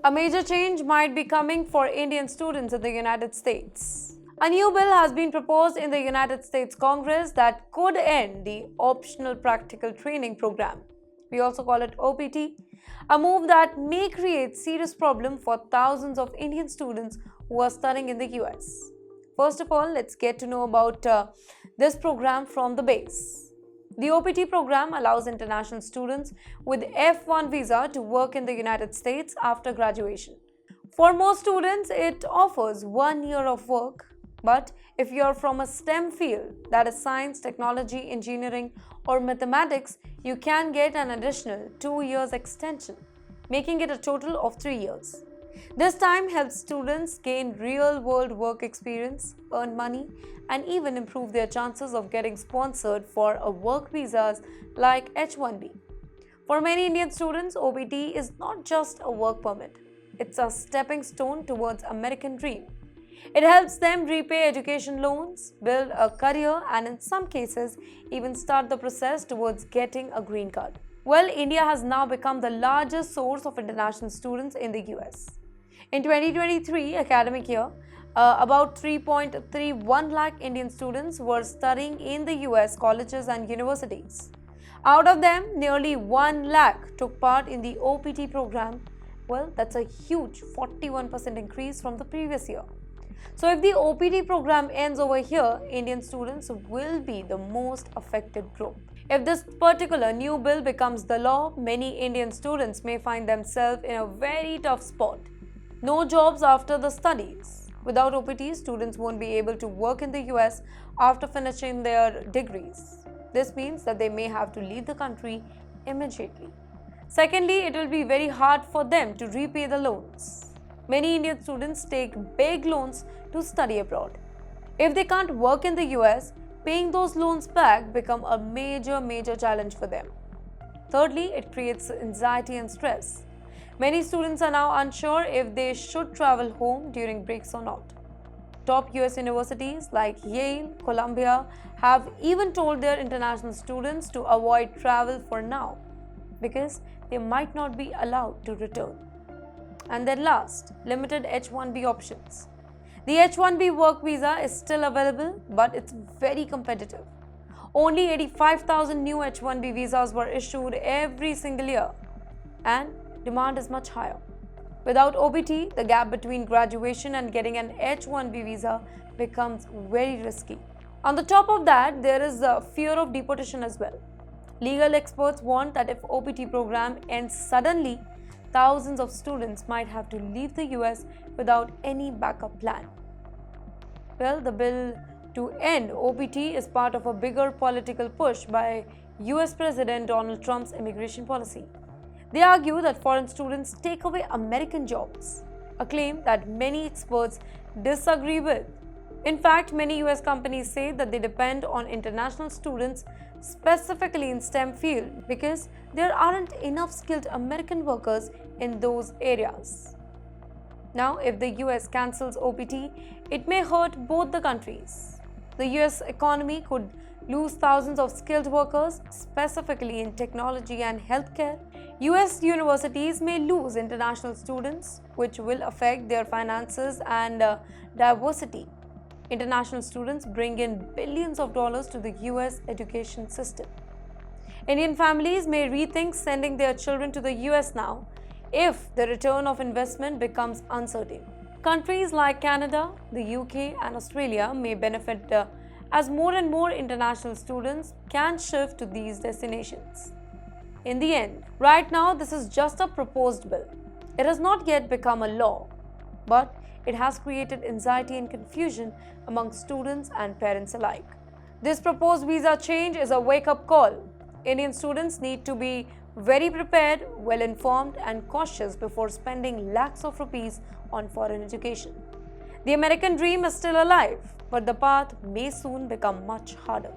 A major change might be coming for Indian students in the United States. A new bill has been proposed in the United States Congress that could end the optional practical training program. We also call it OPT, a move that may create serious problem for thousands of Indian students who are studying in the US. First of all, let's get to know about this program from the base. The OPT program allows international students with F1 visa to work in the United States after graduation. For most students, it offers 1 year of work, but if you are from a STEM field, that is science, technology, engineering, or mathematics, you can get an additional 2 years extension, making it a total of 3 years. This time helps students gain real-world work experience, earn money, and even improve their chances of getting sponsored for a work visas like H-1B. For many Indian students, OPT is not just a work permit. It's a stepping stone towards American dream. It helps them repay education loans, build a career, and in some cases, even start the process towards getting a green card. Well, India has now become the largest source of international students in the US. In 2023 academic year, about 3.31 lakh Indian students were studying in the US colleges and universities. Out of them, nearly 1 lakh took part in the OPT program. Well, that's a huge 41% increase from the previous year. So if the OPT program ends over here, Indian students will be the most affected group. If this particular new bill becomes the law, many Indian students may find themselves in a very tough spot. No jobs after the studies. Without OPT, students won't be able to work in the US after finishing their degrees. This means that they may have to leave the country immediately. Secondly, it will be very hard for them to repay the loans. Many Indian students take big loans to study abroad. If they can't work in the US, paying those loans back becomes a major challenge for them. Thirdly, it creates anxiety and stress. Many students are now unsure if they should travel home during breaks or not. Top US universities like Yale, Columbia have even told their international students to avoid travel for now because they might not be allowed to return. And then last, limited H-1B options. The H-1B work visa is still available, but it's very competitive. Only 85,000 new H-1B visas were issued every single year, and demand is much higher. Without OPT, the gap between graduation and getting an H-1B visa becomes very risky. On the top of that, there is a fear of deportation as well. Legal experts warn that if OPT program ends suddenly, thousands of students might have to leave the US without any backup plan. Well, the bill to end OPT is part of a bigger political push by US President Donald Trump's immigration policy. They argue that foreign students take away American jobs, a claim that many experts disagree with. In fact, many US companies say that they depend on international students, specifically in STEM field, because there aren't enough skilled American workers in those areas. Now, if the US cancels OPT, it may hurt both the countries. The US economy could lose thousands of skilled workers, specifically in technology and healthcare. US universities may lose international students, which will affect their finances and diversity. International students bring in billions of dollars to the US education system. Indian families may rethink sending their children to the US now if the return of investment becomes uncertain. Countries like Canada, the UK, and Australia may benefit as more and more international students can shift to these destinations. In the end, right now, this is just a proposed bill. It has not yet become a law, but it has created anxiety and confusion among students and parents alike. This proposed visa change is a wake-up call. Indian students need to be very prepared, well-informed, and cautious before spending lakhs of rupees on foreign education. The American dream is still alive, but the path may soon become much harder.